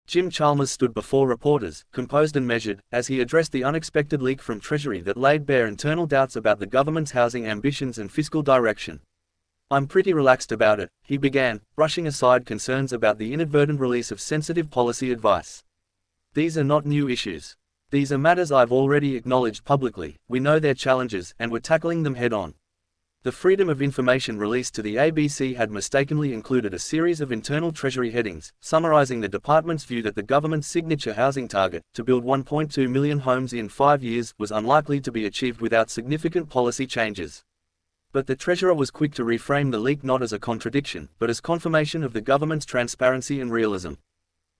Jim Chalmers stood before reporters, composed and measured, as he addressed the unexpected leak from Treasury that laid bare internal doubts about the government's housing ambitions and fiscal direction. "I'm pretty relaxed about it," he began, brushing aside concerns about the inadvertent release of sensitive policy advice. "These are not new issues. These are matters I've already acknowledged publicly. We know their challenges, and we're tackling them head-on." The Freedom of Information release to the ABC had mistakenly included a series of internal Treasury headings, summarizing the department's view that the government's signature housing target, to build 1.2 million homes in 5 years, was unlikely to be achieved without significant policy changes. But the Treasurer was quick to reframe the leak not as a contradiction, but as confirmation of the government's transparency and realism.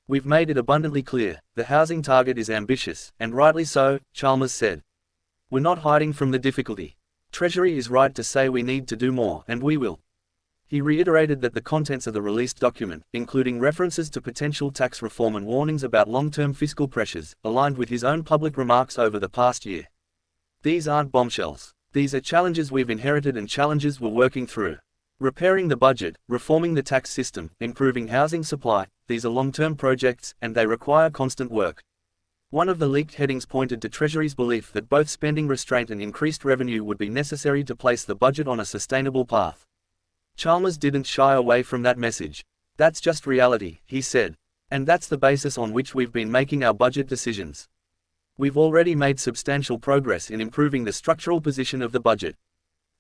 "We've made it abundantly clear, the housing target is ambitious, and rightly so," Chalmers said. "We're not hiding from the difficulty. Treasury is right to say we need to do more, and we will." He reiterated that the contents of the released document, including references to potential tax reform and warnings about long-term fiscal pressures, aligned with his own public remarks over the past year. "These aren't bombshells. These are challenges we've inherited and challenges we're working through. Repairing the budget, reforming the tax system, improving housing supply, these are long-term projects, and they require constant work." One of the leaked headings pointed to Treasury's belief that both spending restraint and increased revenue would be necessary to place the budget on a sustainable path. Chalmers didn't shy away from that message. "That's just reality," he said. "And that's the basis on which we've been making our budget decisions. We've already made substantial progress in improving the structural position of the budget.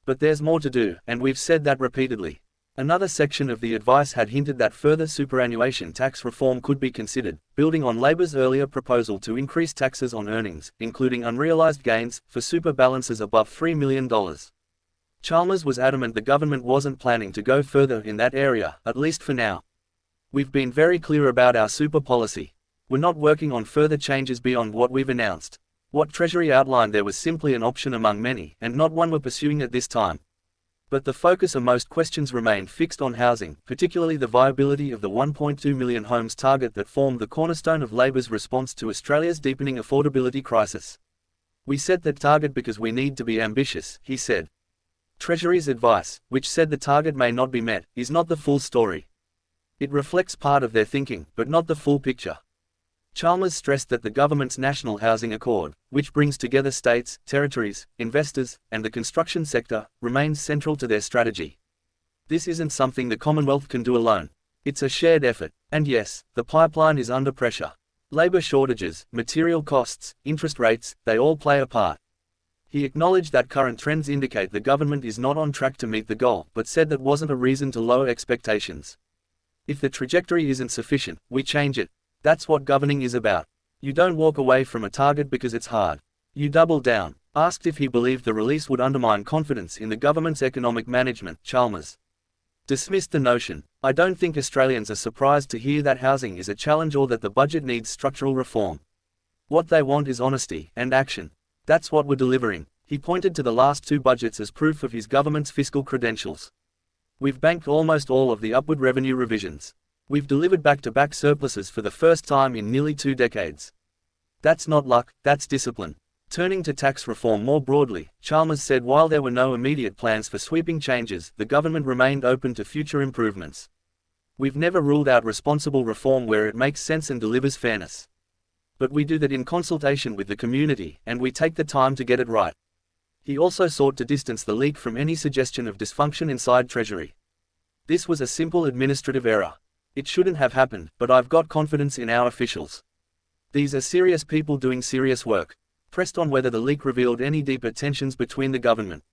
But there's more to do, and we've said that repeatedly." Another section of the advice had hinted that further superannuation tax reform could be considered, building on Labor's earlier proposal to increase taxes on earnings, including unrealized gains, for super balances above $3 million. Chalmers was adamant the government wasn't planning to go further in that area, at least for now. "We've been very clear about our super policy. We're not working on further changes beyond what we've announced. What Treasury outlined there was simply an option among many, and not one we're pursuing at this time." But the focus of most questions remained fixed on housing, particularly the viability of the 1.2 million homes target that formed the cornerstone of Labor's response to Australia's deepening affordability crisis. "We set that target because we need to be ambitious," he said. Treasury's advice, which said the target may not be met, is not the full story. It reflects part of their thinking, but not the full picture. Chalmers stressed that the government's National Housing Accord, which brings together states, territories, investors, and the construction sector, remains central to their strategy. "This isn't something the Commonwealth can do alone. It's a shared effort. And yes, the pipeline is under pressure. Labor shortages, material costs, interest rates, they all play a part." He acknowledged that current trends indicate the government is not on track to meet the goal, but said that wasn't a reason to lower expectations. "If the trajectory isn't sufficient, we change it. That's what governing is about. You don't walk away from a target because it's hard. You double down." Asked if he believed the release would undermine confidence in the government's economic management, Chalmers dismissed the notion. "I don't think Australians are surprised to hear that housing is a challenge or that the budget needs structural reform. What they want is honesty and action. That's what we're delivering." He pointed to the last two budgets as proof of his government's fiscal credentials. "We've banked almost all of the upward revenue revisions. We've delivered back-to-back surpluses for the first time in nearly 2 decades. That's not luck, that's discipline." Turning to tax reform more broadly, Chalmers said while there were no immediate plans for sweeping changes, the government remained open to future improvements. "We've never ruled out responsible reform where it makes sense and delivers fairness. But we do that in consultation with the community, and we take the time to get it right." He also sought to distance the leak from any suggestion of dysfunction inside Treasury. "This was a simple administrative error. It shouldn't have happened, but I've got confidence in our officials. These are serious people doing serious work." Pressed on whether the leak revealed any deeper tensions between the government